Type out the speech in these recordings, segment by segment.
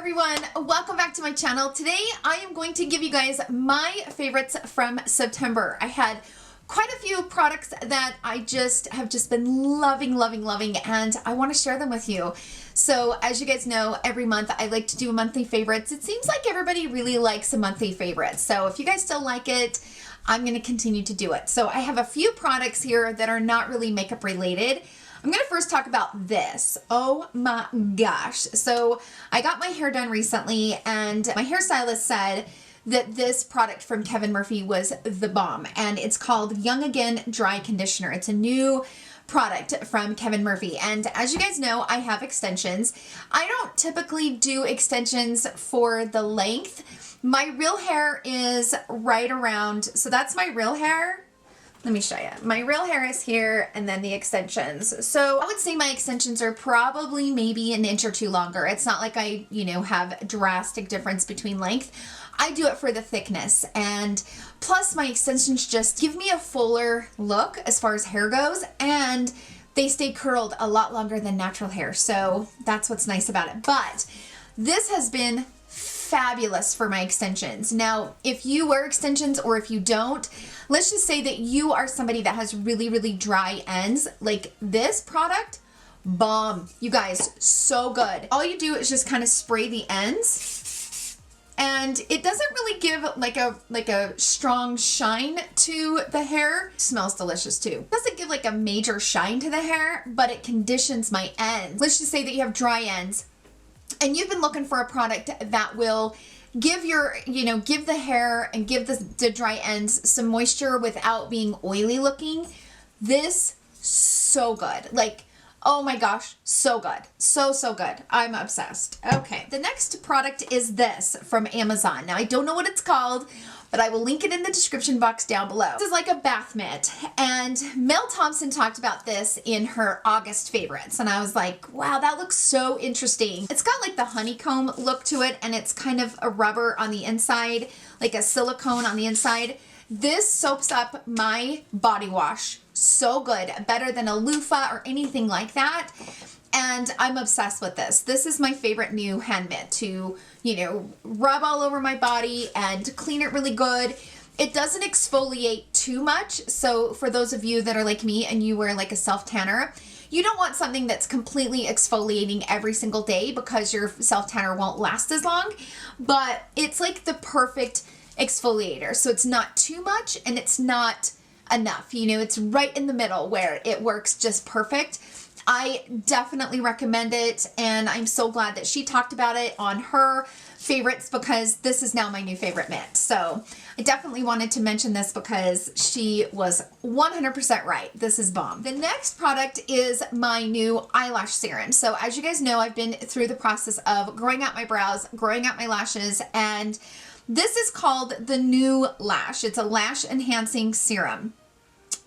everyone, welcome back to my channel. Today I am going to give you guys my favorites from September. I had quite a few products that I have just been loving, and I want to share them with you. So as you guys know, every month I like to do monthly favorites. It seems like everybody really likes a monthly favorite. So if you guys still like it, I'm going to continue to do it. So I have a few products here that are not really makeup related. I'm going to first talk about this. Oh my gosh. So I got my hair done recently and my hairstylist said that this product from Kevin Murphy was the bomb, and it's called Young Again Dry Conditioner. It's a new product from Kevin Murphy, and as you guys know, I have extensions. I don't typically do extensions for the length. My real hair is right around, so that's my real hair. Let me show you. My real hair is here, and then the extensions. So I would say my extensions are probably maybe an inch or two longer. It's not like I, have a drastic difference between length. I do it for the thickness, and plus my extensions just give me a fuller look as far as hair goes, and they stay curled a lot longer than natural hair. So that's what's nice about it. But this has been fabulous for my extensions. Now, if you wear extensions or if you don't, let's just say that you are somebody that has really dry ends. Like this product, bomb. You guys, so good. All you do is just kind of spray the ends, and it doesn't really give like a strong shine to the hair. It smells delicious too. It doesn't give like a major shine to the hair, but it conditions my ends. Let's just say that you have dry ends and you've been looking for a product that will give give the hair and give the dry ends some moisture without being oily looking. This, so good. Like, oh my gosh, so good. So good. I'm obsessed. Okay, the next product is this from Amazon. Now, I don't know what it's called, but I will link it in the description box down below. This is like a bath mitt, and Mel Thompson talked about this in her August favorites, and I was like, wow, that looks so interesting. It's got like the honeycomb look to it, and it's kind of a rubber on the inside, like a silicone on the inside. This soaps up my body wash so good, better than a loofah or anything like that. And I'm obsessed with this. This is my favorite new hand mitt to, rub all over my body and clean it really good. It doesn't exfoliate too much. So for those of you that are like me and you wear like a self tanner, you don't want something that's completely exfoliating every single day because your self tanner won't last as long. But it's like the perfect exfoliator. So it's not too much and it's not enough. It's right in the middle where it works just perfect. I definitely recommend it, and I'm so glad that she talked about it on her favorites because this is now my new favorite mitt. So I definitely wanted to mention this because she was 100% right. This is bomb. The next product is my new eyelash serum. So as you guys know, I've been through the process of growing out my brows, growing out my lashes, and this is called the New Lash. It's a lash enhancing serum.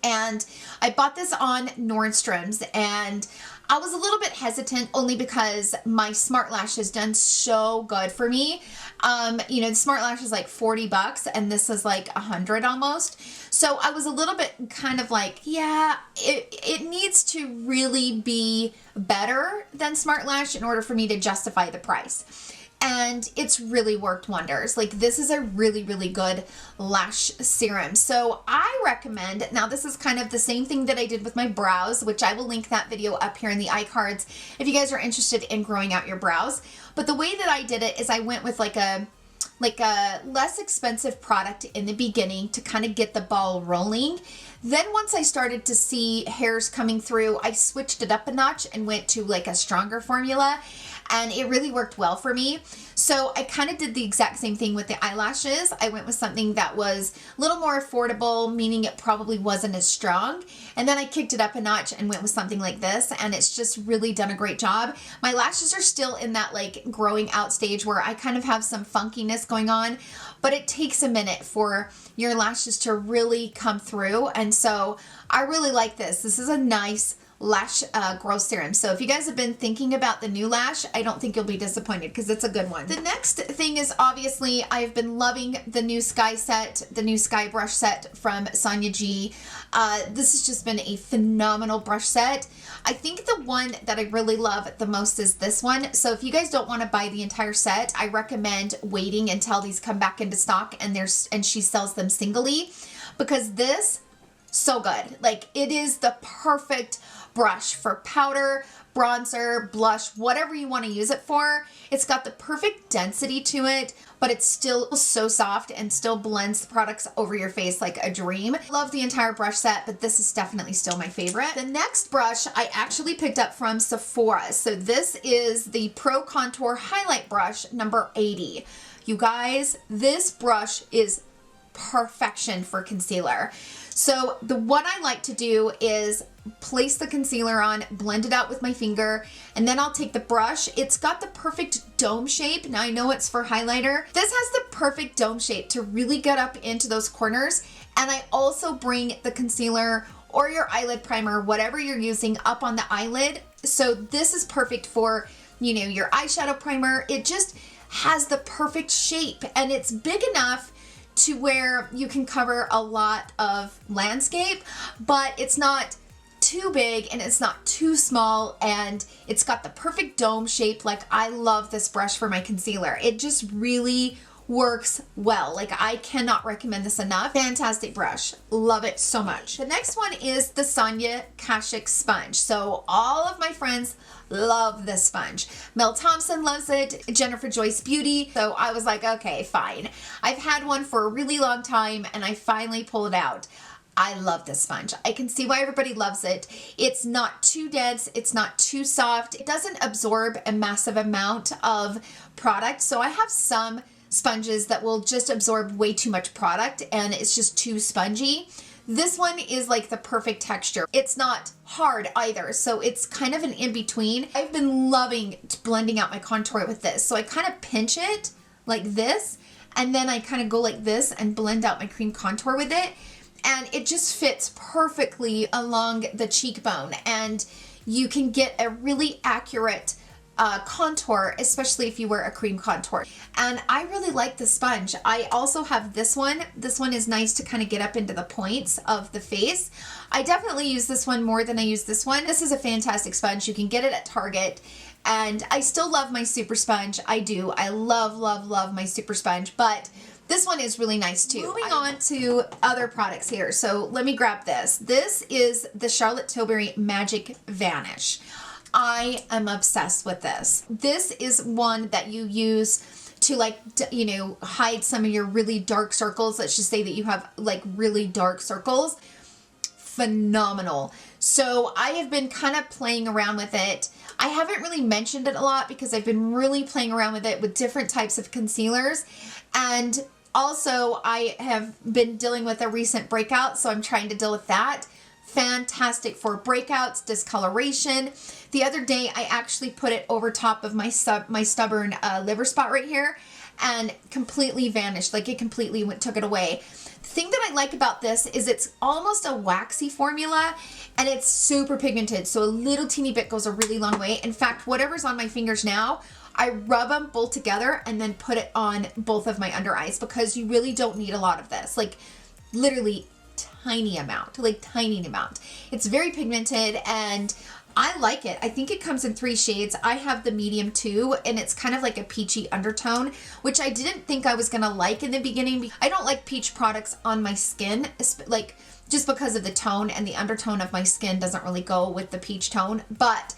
And I bought this on Nordstrom's, and I was a little bit hesitant only because my Smart Lash has done so good for me. The Smart Lash is like $40 and this is like $100 almost. So I was a little bit kind of like, yeah, it needs to really be better than Smart Lash in order for me to justify the price. And it's really worked wonders. Like, this is a really good lash serum. So I recommend, now this is kind of the same thing that I did with my brows, which I will link that video up here in the iCards if you guys are interested in growing out your brows. But the way that I did it is I went with like a less expensive product in the beginning to kind of get the ball rolling. Then once I started to see hairs coming through, I switched it up a notch and went to like a stronger formula, and it really worked well for me. So I kind of did the exact same thing with the eyelashes. I went with something that was a little more affordable, meaning it probably wasn't as strong. And then I kicked it up a notch and went with something like this, and it's just really done a great job. My lashes are still in that like growing out stage where I kind of have some funkiness going on, but it takes a minute for your lashes to really come through. And so I really like this. This is a nice lash growth serum. So if you guys have been thinking about the new lash, I don't think you'll be disappointed because it's a good one. The next thing is obviously I've been loving the new Sky set, the new Sky brush set from Sonia G. This has just been a phenomenal brush set. I think the one that I really love the most is this one. So if you guys don't want to buy the entire set, I recommend waiting until these come back into stock and she sells them singly, because this, so good. Like, it is the perfect brush for powder, bronzer, blush, whatever you want to use it for. It's got the perfect density to it, but it's still so soft and still blends the products over your face like a dream. Love the entire brush set, but this is definitely still my favorite. The next brush I actually picked up from Sephora. So this is the Pro Contour Highlight Brush number 80. You guys, this brush is perfection for concealer. So what I like to do is place the concealer on, blend it out with my finger, and then I'll take the brush. It's got the perfect dome shape. Now I know it's for highlighter. This has the perfect dome shape to really get up into those corners. And I also bring the concealer or your eyelid primer, whatever you're using, up on the eyelid. So this is perfect for, you know, your eyeshadow primer. It just has the perfect shape, and it's big enough to where you can cover a lot of landscape, but it's not too big and it's not too small, and it's got the perfect dome shape. Like, I love this brush for my concealer. It just really works well. Like, I cannot recommend this enough. Fantastic brush. Love it so much. The next one is the SONIA KASHUK sponge. So all of my friends love this sponge. Mel Thompson loves it, Jennifer Joyce Beauty. So I was like, okay, fine. I've had one for a really long time and I finally pulled it out. I love this sponge. I can see why everybody loves it. It's not too dense. It's not too soft. It doesn't absorb a massive amount of product. So I have some sponges that will just absorb way too much product and it's just too spongy. This one is like the perfect texture. It's not hard either, so it's kind of an in-between. I've been loving blending out my contour with this. So I kind of pinch it like this, and then I kind of go like this and blend out my cream contour with it. And it just fits perfectly along the cheekbone. And you can get a really accurate contour, especially if you wear a cream contour. And I really like the sponge. I also have this one. This one is nice to kind of get up into the points of the face. I definitely use this one more than I use this one. This is a fantastic sponge. You can get it at Target. And I still love my super sponge. I do. I love, love, love my super sponge. But this one is really nice too. Moving on to other products here. So let me grab this. This is the Charlotte Tilbury Magic Vanish. I am obsessed with this. This is one that you use to, like, you know, hide some of your really dark circles. Let's just say that you have like really dark circles. Phenomenal. So I have been kind of playing around with it. I haven't really mentioned it a lot because I've been really playing around with it with different types of concealers. And also I have been dealing with a recent breakout, so I'm trying to deal with that. Fantastic for breakouts, discoloration. The other day I actually put it over top of my stubborn liver spot right here and completely vanished. Like, it completely took it away. The thing that I like about this is it's almost a waxy formula and it's super pigmented. So a little teeny bit goes a really long way. In fact, whatever's on my fingers now, I rub them both together and then put it on both of my under eyes, because you really don't need a lot of this. Like, literally tiny amount, like tiny amount. It's very pigmented and I like it. I think it comes in 3 shades. I have the medium 2 and it's kind of like a peachy undertone, which I didn't think I was gonna like in the beginning. I don't like peach products on my skin, like, just because of the tone, and the undertone of my skin doesn't really go with the peach tone, but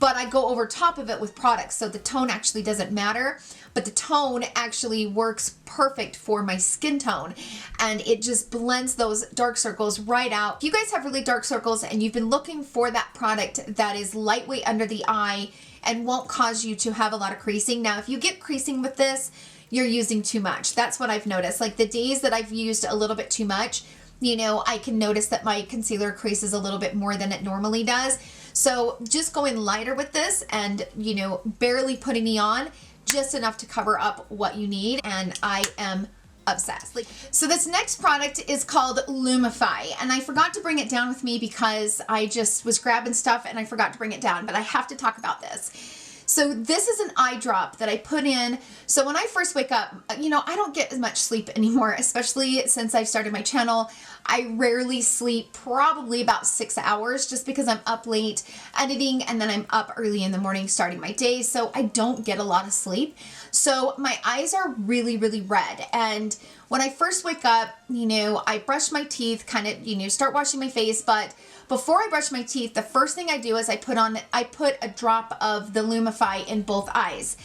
I go over top of it with products, so the tone actually doesn't matter, but the tone actually works perfect for my skin tone, and it just blends those dark circles right out. If you guys have really dark circles and you've been looking for that product that is lightweight under the eye and won't cause you to have a lot of creasing. Now, if you get creasing with this, you're using too much. That's what I've noticed. Like, the days that I've used a little bit too much, you know, I can notice that my concealer creases a little bit more than it normally does. So just going lighter with this and, you know, barely putting me on, just enough to cover up what you need, and I am obsessed. So this next product is called Lumify, and I forgot to bring it down with me because I just was grabbing stuff and I forgot to bring it down, but I have to talk about this. So this is an eye drop that I put in. So when I first wake up, you know, I don't get as much sleep anymore, especially since I've started my channel. I rarely sleep, probably about 6 hours, just because I'm up late editing and then I'm up early in the morning starting my day. So I don't get a lot of sleep. So my eyes are really, really red. And when I first wake up, you know, I brush my teeth, kind of, you know, start washing my face. But before I brush my teeth, the first thing I do is I put a drop of the Lumify in both eyes.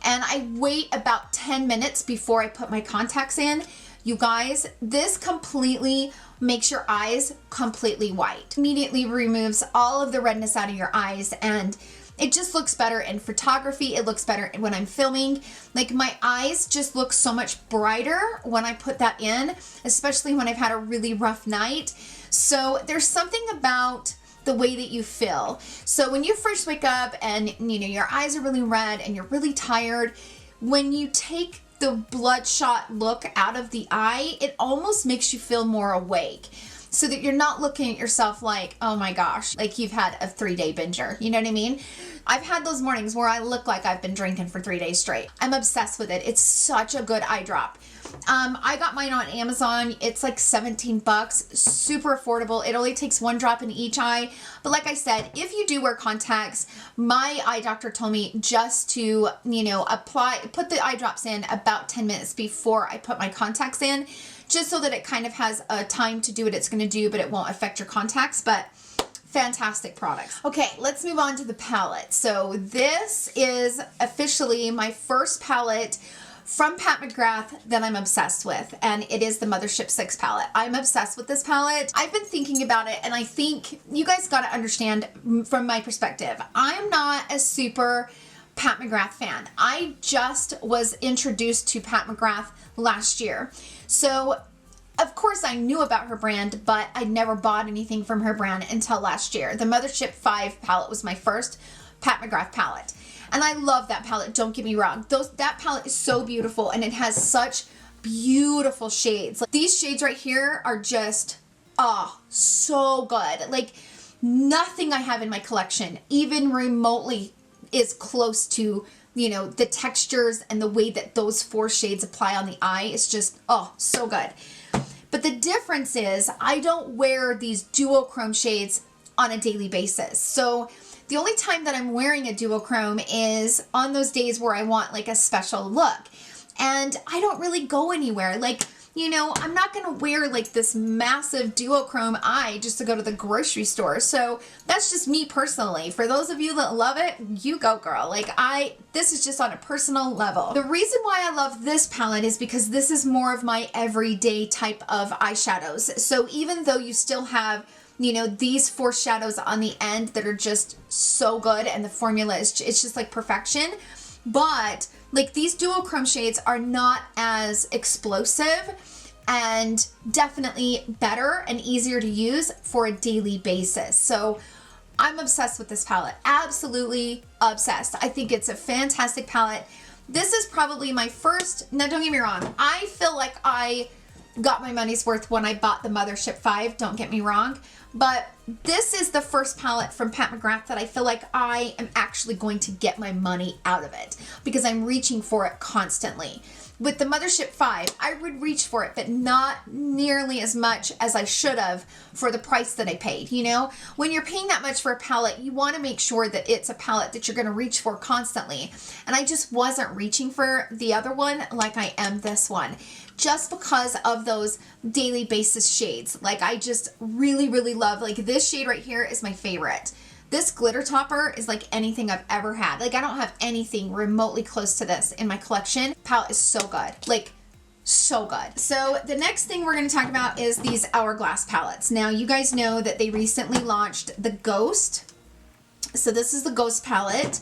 And I wait about 10 minutes before I put my contacts in. You guys, this completely makes your eyes completely white. Immediately removes all of the redness out of your eyes, and it just looks better in photography. It looks better when I'm filming. Like, my eyes just look so much brighter when I put that in, especially when I've had a really rough night. So there's something about the way that you feel. So when you first wake up and, you know, your eyes are really red and you're really tired, when you take the bloodshot look out of the eye, it almost makes you feel more awake, so that you're not looking at yourself like, oh my gosh, like you've had a 3-day binger. You know what I mean? I've had those mornings where I look like I've been drinking for 3 days straight. I'm obsessed with it. It's such a good eye drop. I got mine on Amazon. It's like 17 bucks, super affordable. It only takes 1 drop in each eye. But like I said, if you do wear contacts, my eye doctor told me just to, you know, put the eye drops in about 10 minutes before I put my contacts in, just so that it kind of has a time to do what it's going to do, but it won't affect your contacts. But fantastic products. Okay, let's move on to the palette. So this is officially my first palette from Pat McGrath that I'm obsessed with, and it is the Mothership 6 palette. I'm obsessed with this palette. I've been thinking about it, and I think you guys got to understand from my perspective, I'm not a super Pat McGrath fan. I just was introduced to Pat McGrath last year. So of course I knew about her brand, but I never bought anything from her brand until last year. The Mothership 5 palette was my first Pat McGrath palette. And I love that palette, don't get me wrong. That palette is so beautiful, and it has such beautiful shades. Like, these shades right here are just, oh, so good. Like, nothing I have in my collection even remotely is close to, you know, the textures and the way that those 4 shades apply on the eye. Is just, oh, so good. But the difference is I don't wear these duochrome shades on a daily basis. So the only time that I'm wearing a duochrome is on those days where I want like a special look. And I don't really go anywhere. Like, you know, I'm not going to wear like this massive duochrome eye just to go to the grocery store. So that's just me personally. For those of you that love it, you go girl. Like, this is just on a personal level. The reason why I love this palette is because this is more of my everyday type of eyeshadows. So even though you still have, you know, these 4 shadows on the end that are just so good, and the formula is, it's just like perfection. But like, these duochrome shades are not as explosive, and definitely better and easier to use for a daily basis. So I'm obsessed with this palette, absolutely obsessed. I think it's a fantastic palette. This is probably my first, now don't get me wrong, I feel like I got my money's worth when I bought the Mothership 5, don't get me wrong. But this is the first palette from Pat McGrath that I feel like I am actually going to get my money out of it, because I'm reaching for it constantly. With the Mothership 5, I would reach for it, but not nearly as much as I should have for the price that I paid. You know, when you're paying that much for a palette, you want to make sure that it's a palette that you're going to reach for constantly. And I just wasn't reaching for the other one like I am this one, just because of those daily basis shades. Like, I just really, really love, like, this shade right here is my favorite. This glitter topper is like anything I've ever had. Like, I don't have anything remotely close to this in my collection. Palette is so good. Like, so good. So the next thing we're going to talk about is these Hourglass palettes. Now, you guys know that they recently launched the Ghost. So this is the Ghost palette.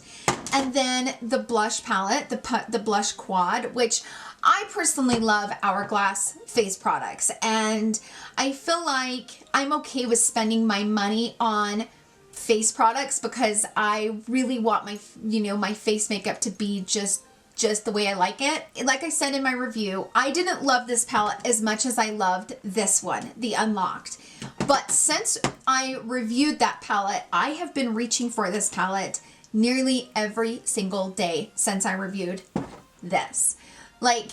And then the blush palette, the blush quad, which I personally love Hourglass face products. And I feel like I'm okay with spending my money on face products because I really want my, you know, my face makeup to be just the way I like it. Like I said in my review, I didn't love this palette as much as I loved this one, the Unlocked. But since I reviewed that palette, I have been reaching for this palette nearly every single day since I reviewed this. Like,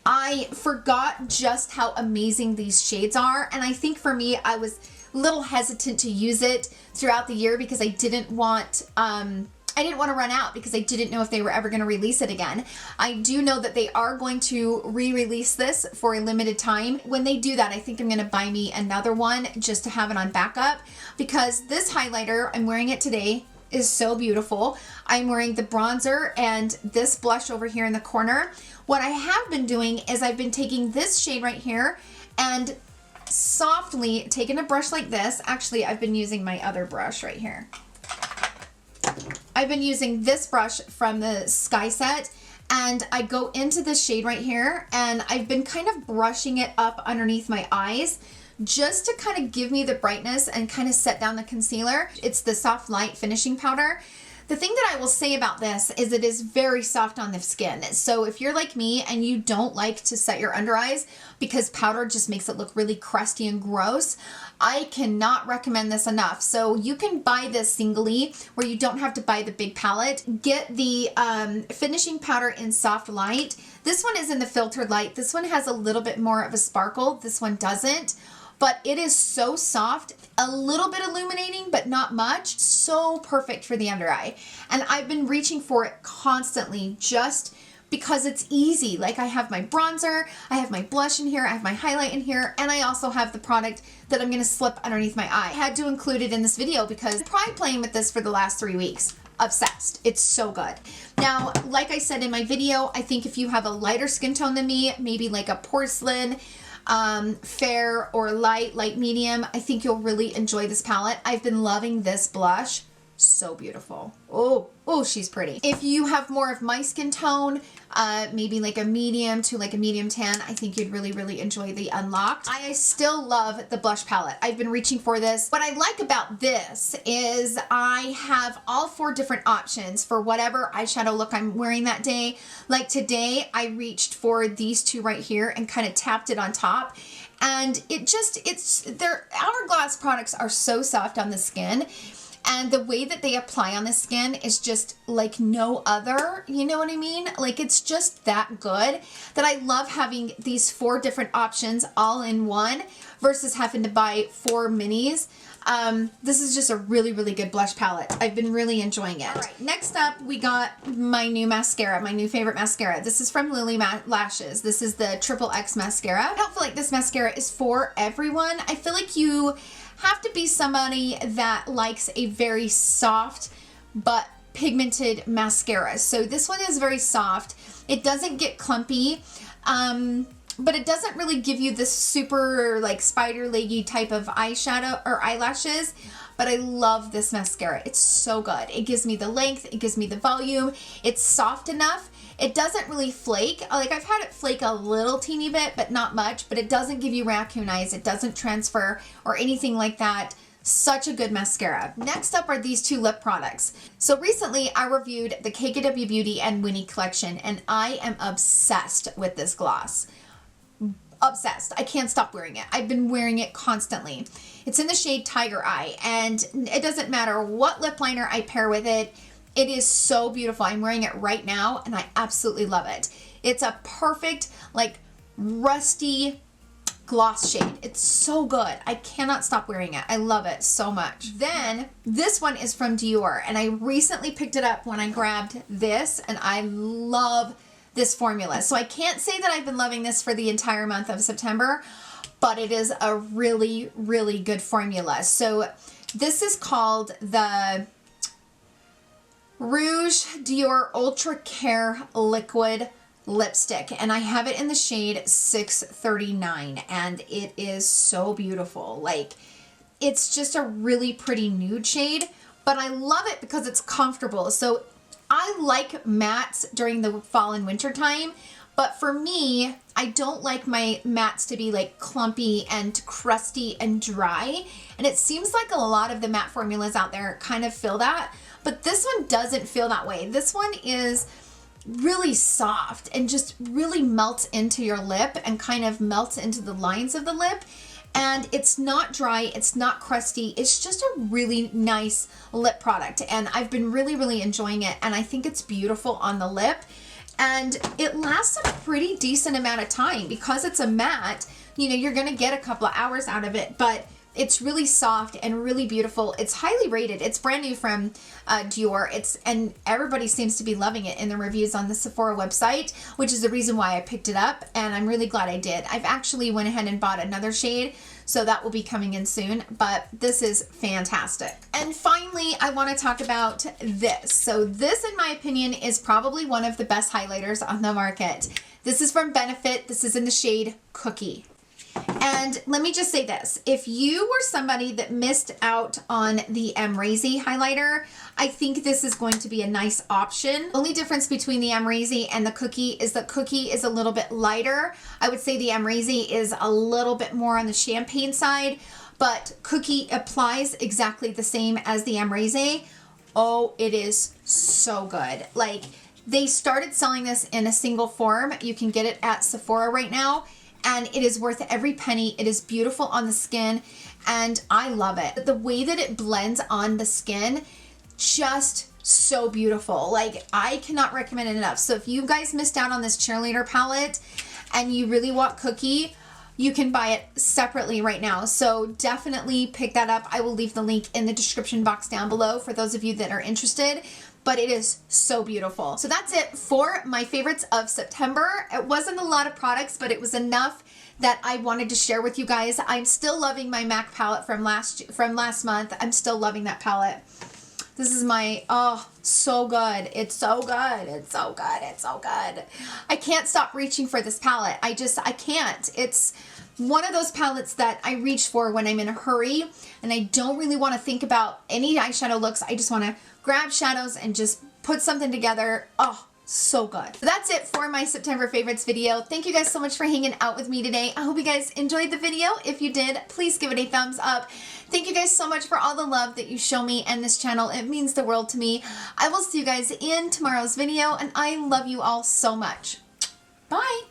I forgot just how amazing these shades are, and I think for me, I was a little hesitant to use it throughout the year because I didn't want to run out, because I didn't know if they were ever going to release it again. I do know that they are going to re-release this for a limited time. When they do that, I think I'm going to buy me another one just to have it on backup, because this highlighter, I'm wearing it today, is so beautiful. I'm wearing the bronzer and this blush over here in the corner. What I have been doing is I've been taking this shade right here and softly taking a brush like this. Actually, I've been using my other brush right here. I've been using this brush from the Sky Set, and I go into this shade right here, and I've been kind of brushing it up underneath my eyes just to kind of give me the brightness and kind of set down the concealer. It's the Soft Light Finishing Powder. The thing that I will say about this is it is very soft on the skin. So if you're like me and you don't like to set your under eyes because powder just makes it look really crusty and gross, I cannot recommend this enough. So you can buy this singly where you don't have to buy the big palette. Get the finishing powder in Soft Light. This one is in the Filtered Light. This one has a little bit more of a sparkle. This one doesn't. But it is so soft, a little bit illuminating, but not much. So perfect for the under eye. And I've been reaching for it constantly just because it's easy. Like, I have my bronzer, I have my blush in here, I have my highlight in here, and I also have the product that I'm gonna slip underneath my eye. I had to include it in this video because I've probably playing with this for the last 3 weeks. Obsessed. It's so good. Now, like I said in my video, I think if you have a lighter skin tone than me, maybe like a porcelain, fair or light medium, I think you'll really enjoy this palette. I've been loving this blush. So beautiful. Oh, she's pretty. If you have more of my skin tone, maybe like a medium to like a medium tan, I think you'd really enjoy the Unlocked. I still love the blush palette. I've been reaching for this. What I like about this is I have all 4 different options for whatever eyeshadow look I'm wearing that day. Like today, I reached for these 2 right here and kind of tapped it on top. And their Hourglass products are so soft on the skin. And the way that they apply on the skin is just like no other, you know what I mean? Like, it's just that good that I love having these 4 different options all in one versus having to buy 4 minis. This is just a really good blush palette. I've been really enjoying it. All right, next up, we got my new mascara, my new favorite mascara. This is from LILLY Lashes. This is the XXX mascara. I don't feel like this mascara is for everyone. I feel like you have to be somebody that likes a very soft but pigmented mascara. So this one is very soft. It doesn't get clumpy, but it doesn't really give you this super like spider leggy type of eyeshadow or eyelashes. But I love this mascara. It's so good. It gives me the length, it gives me the volume. It's soft enough. It doesn't really flake. Like, I've had it flake a little teeny bit, but not much. But it doesn't give you raccoon eyes. It doesn't transfer or anything like that. Such a good mascara. Next up are these 2 lip products. So recently I reviewed the KKW Beauty and WINNIE collection, and I am obsessed with this gloss. Obsessed. I can't stop wearing it. I've been wearing it constantly. It's in the shade Tiger Eye, and it doesn't matter what lip liner I pair with it. It is so beautiful. I'm wearing it right now, and I absolutely love it. It's a perfect, like, rusty gloss shade. It's so good. I cannot stop wearing it. I love it so much. Then, this one is from Dior, and I recently picked it up when I grabbed this, and I love this formula. So I can't say that I've been loving this for the entire month of September, but it is a really good formula. So this is called the Rouge Dior Ultra Care Liquid Lipstick, and I have it in the shade 639, and it is so beautiful. Like, it's just a really pretty nude shade, but I love it because it's comfortable. So I like mattes during the fall and winter time, but for me, I don't like my mattes to be like clumpy and crusty and dry, and it seems like a lot of the matte formulas out there kind of feel that. But this one doesn't feel that way. This one is really soft and just really melts into your lip and kind of melts into the lines of the lip. and it's not dry, it's not crusty, it's just a really nice lip product, and I've been really enjoying it, and I think it's beautiful on the lip, and it lasts a pretty decent amount of time. Because it's a matte, you know, you're gonna get a couple of hours out of it, but it's really soft and really beautiful. It's highly rated. It's brand new from Dior. And everybody seems to be loving it in the reviews on the Sephora website, which is the reason why I picked it up, and I'm really glad I did. I've actually went ahead and bought another shade, so that will be coming in soon, but this is fantastic. And finally, I want to talk about this. So this, in my opinion, is probably one of the best highlighters on the market. This is from Benefit. This is in the shade Cookie. And let me just say this, if you were somebody that missed out on the Amrezy highlighter, I think this is going to be a nice option. The only difference between the Amrezy and the Cookie is that Cookie is a little bit lighter. I would say the Amrezy is a little bit more on the champagne side, but Cookie applies exactly the same as the Amrezy. Oh, it is so good. Like, they started selling this in a single form. You can get it at Sephora right now, and it is worth every penny. It is beautiful on the skin, and I love it. The way that it blends on the skin, just so beautiful. Like, I cannot recommend it enough. So if you guys missed out on this cheerleader palette and you really want Cookie, you can buy it separately right now. So definitely pick that up. I will leave the link in the description box down below for those of you that are interested. But it is so beautiful. So that's it for my favorites of September. It wasn't a lot of products, but it was enough that I wanted to share with you guys. I'm still loving my MAC palette from last month. I'm still loving that palette. This is my, oh, so good. It's so good. It's so good. It's so good. I can't stop reaching for this palette. I can't. It's one of those palettes that I reach for when I'm in a hurry and I don't really want to think about any eyeshadow looks. I just want to grab shadows and just put something together. Oh, so good. So that's it for my September favorites video. Thank you guys so much for hanging out with me today. I hope you guys enjoyed the video. If you did, please give it a thumbs up. Thank you guys so much for all the love that you show me and this channel. It means the world to me. I will see you guys in tomorrow's video, and I love you all so much. Bye.